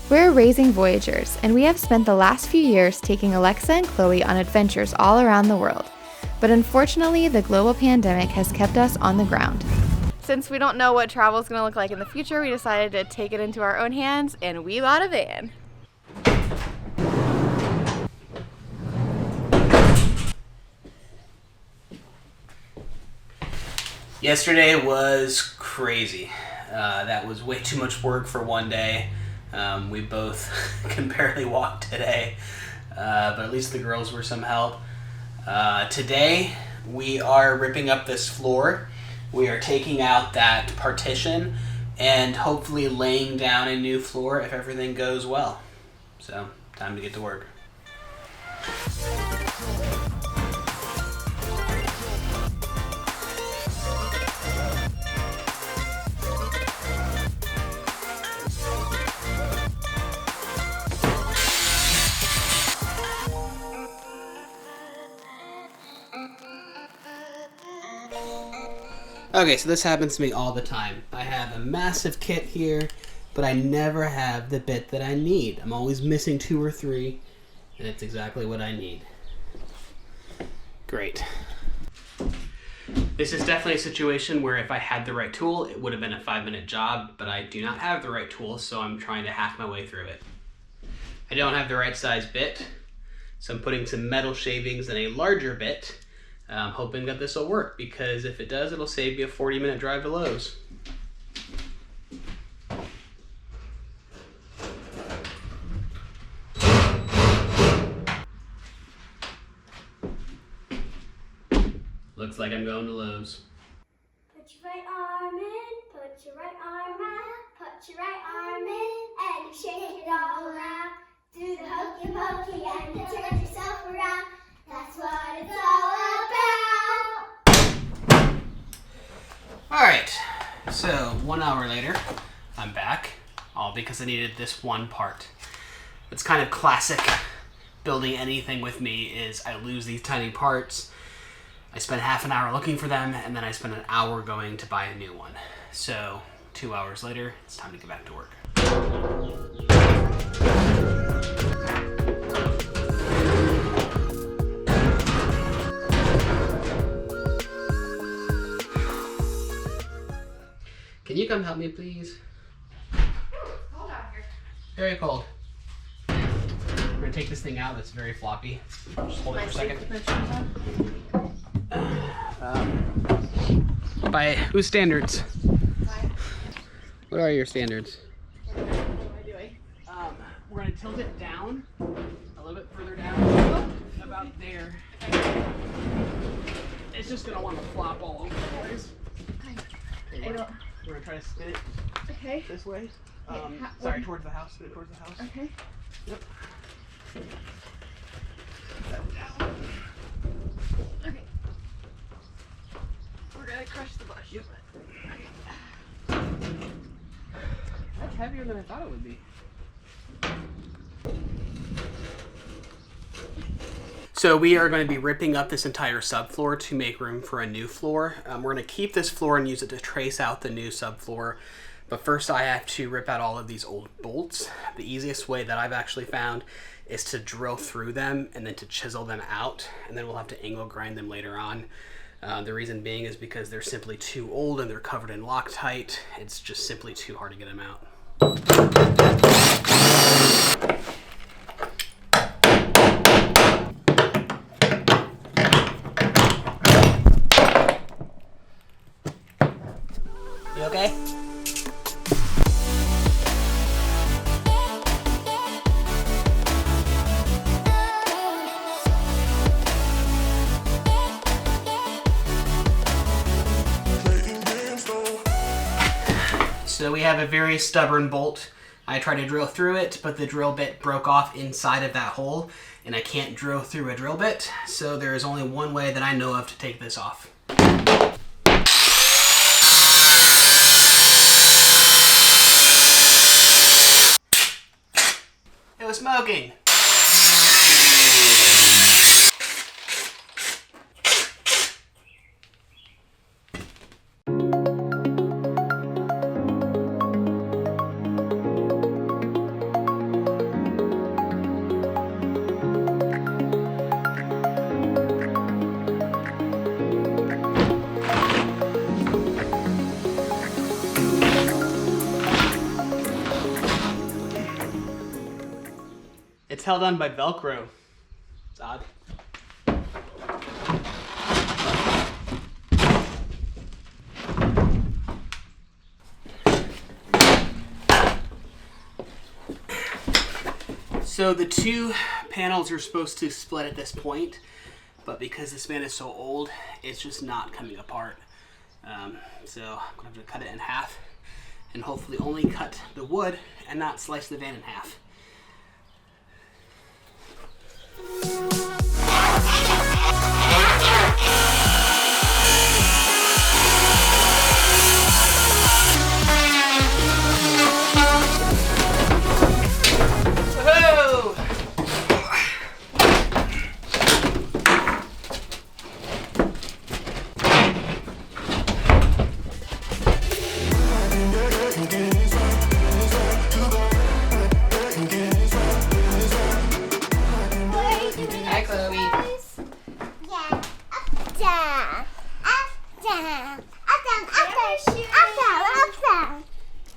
We're raising Voyagers, and we have spent the last few years taking Alexa and Chloe on adventures all around the world. But unfortunately, the global pandemic has kept us on the ground. Since we don't know what travel is going to look like in the future, we decided to take it into our own hands, and we bought a van. Yesterday was crazy. That was way too much work for one day. We both can barely walk today, but at least the girls were some help. Today we are ripping up this floor. We are taking out that partition and hopefully laying down a new floor if everything goes well. So, time to get to work. Okay, so this happens to me all the time. I have a massive kit here, but I never have the bit that I need. I'm always missing 2 or 3, and it's exactly what I need. Great. This is definitely a situation where if I had the right tool, it would have been a 5-minute job, but I do not have the right tool, so I'm trying to hack my way through it. I don't have the right size bit, so I'm putting some metal shavings in a larger bit. I'm hoping that this will work, because if it does, it'll save me a 40-minute drive to Lowe's. Looks like I'm going to Lowe's. Put your right arm in, put your right arm out, put your right arm in, and you shake it all around. Do the hokey pokey and you turn yourself around. That's what it's all about. Alright, so 1 hour later, I'm back, all because I needed this one part. It's kind of classic building anything with me is I lose these tiny parts, I spend half an hour looking for them, and then I spend an hour going to buy a new one. So 2 hours later, it's time to get back to work. Can you come help me, please? Cold out here. Very cold. We're gonna take this thing out. That's very floppy. Just hold it for a second. By whose standards? What are your standards? What am I doing? We're gonna tilt it down, a little bit further down, about there. It's just gonna want to flop all over the place. Okay, we're gonna try to spin it this way. Sorry, towards the house. Spin it towards the house. Okay. Yep. That down. Okay. We're gonna crush the bush. Yep. That's heavier than I thought it would be. So we are going to be ripping up this entire subfloor to make room for a new floor. We're going to keep this floor and use it to trace out the new subfloor. But first I have to rip out all of these old bolts. The easiest way that I've actually found is to drill through them and then to chisel them out. And then we'll have to angle grind them later on. The reason being is because they're simply too old and they're covered in Loctite. It's just simply too hard to get them out. You okay? So we have a very stubborn bolt. I tried to drill through it, but the drill bit broke off inside of that hole, and I can't drill through a drill bit, so there is only one way that I know of to take this off. It was smoking! It's held on by Velcro. It's odd. So the two panels are supposed to split at this point, but because this van is so old, it's just not coming apart. So I'm going to have to cut it in half and hopefully only cut the wood and not slice the van in half.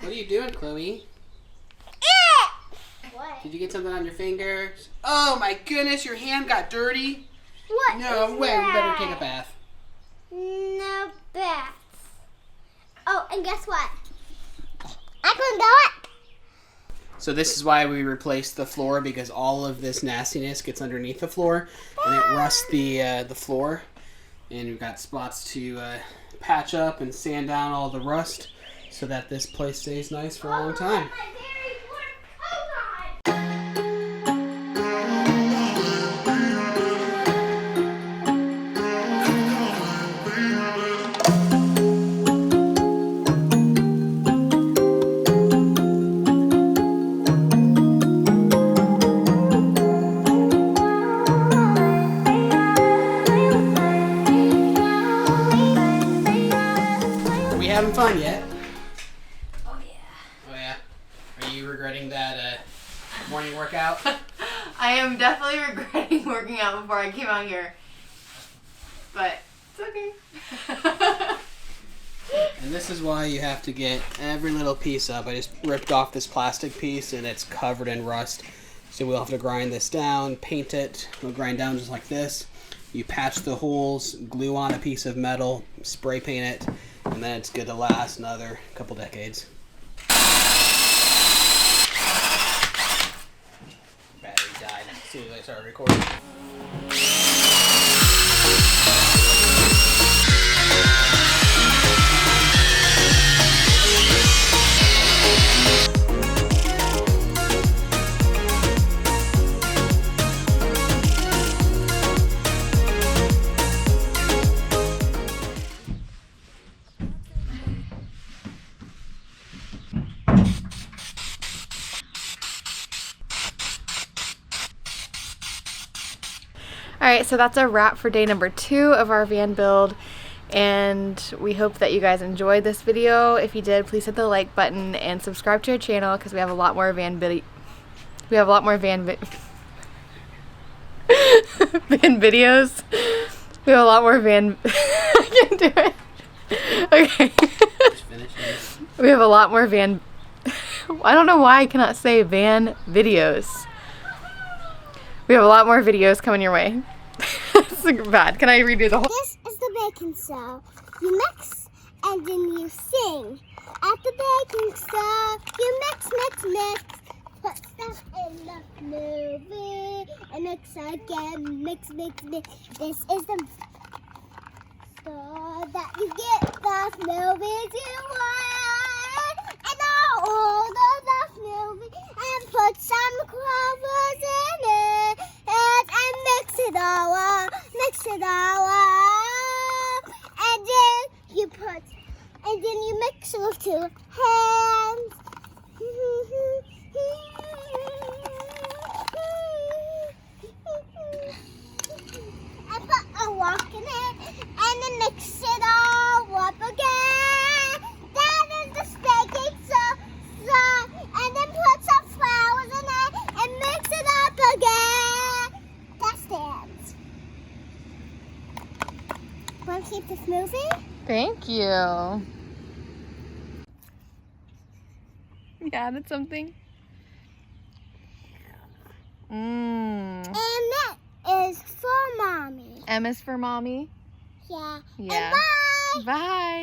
What are you doing, Chloe? What? Did you get something on your fingers? Oh my goodness, your hand got dirty. What? No way, we better take a bath. No bath. Oh, and guess what? I couldn't do it. So this is why we replaced the floor, because all of this nastiness gets underneath the floor and it rusts the floor. And we've got spots to patch up and sand down all the rust so that this place stays nice for a long time. Are we having fun yet? Oh yeah. Oh yeah. Are you regretting that morning workout? I am definitely regretting working out before I came out here. But it's okay. And this is why you have to get every little piece up. I just ripped off this plastic piece and it's covered in rust. So we'll have to grind this down, paint it. We'll grind down just like this. You patch the holes, glue on a piece of metal, spray paint it, and then it's good to last another couple decades. Battery died as soon as I started recording. Alright, so that's a wrap for day number 2 of our van build, and we hope that you guys enjoyed this video. If you did, please hit the like button and subscribe to our channel because we have a lot more van videos. We have a lot more van videos. I can't do it. Okay. Just finish it. We have a lot more van. I don't know why I cannot say van videos. We have a lot more videos coming your way. It's bad. Can I redo the whole? This is the baking soda. You mix and then you sing. At the baking soda, you mix, mix, mix. Put stuff in the movie and mix again. Mix, mix, mix. This is the store that you get the movies you want. And all the movie and put some clovers in it. And mix it all up, mix it all up. And then you put, and then you mix it with 2 hands. And put a rock in it, and then mix it all up again. That is the baking soda, and then put some flowers in it, and mix it up again. That's dance. Want to keep this moving? Thank you. You added something? Mm. And that is for Mommy. M is for mommy. Yeah. Yeah. And bye. Bye.